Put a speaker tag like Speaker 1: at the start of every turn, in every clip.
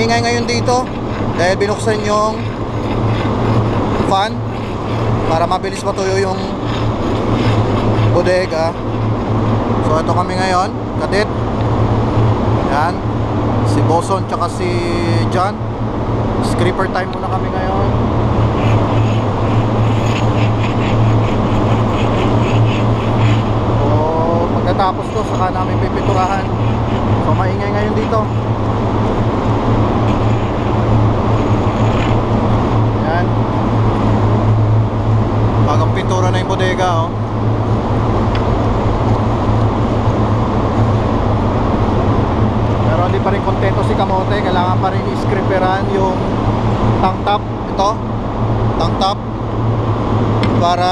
Speaker 1: Maingay ngayon dito dahil binuksan yung fan para mabilis matuyo yung bodega. So ito kami ngayon, Kadit. Yan, si Boson tsaka si John. Scraper time muna kami ngayon. So pagkatapos to, saka namin pipinturahan. So maingay ngayon dito. Yan, bagang pintura na yung bodega, oh. Pero hindi pa rin kontento si Kamote. Kailangan pa rin i-scraperan yung tank top. Ito, tank top, para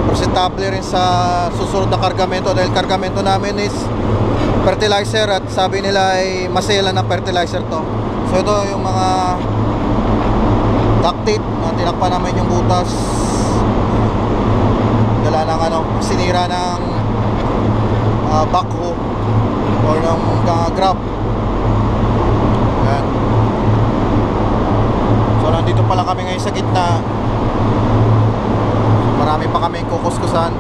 Speaker 1: presentable rin sa susunod na kargamento. Dahil kargamento namin is fertilizer, at sabi nila ay masela na fertilizer to. So ito yung mga duct tape na tinakpan namin yung butas. Dala ng sinira ng backhoe or ng grab. Yan. So nandito pala kami ngayon sa gitna. Marami pa kami kukuskusan.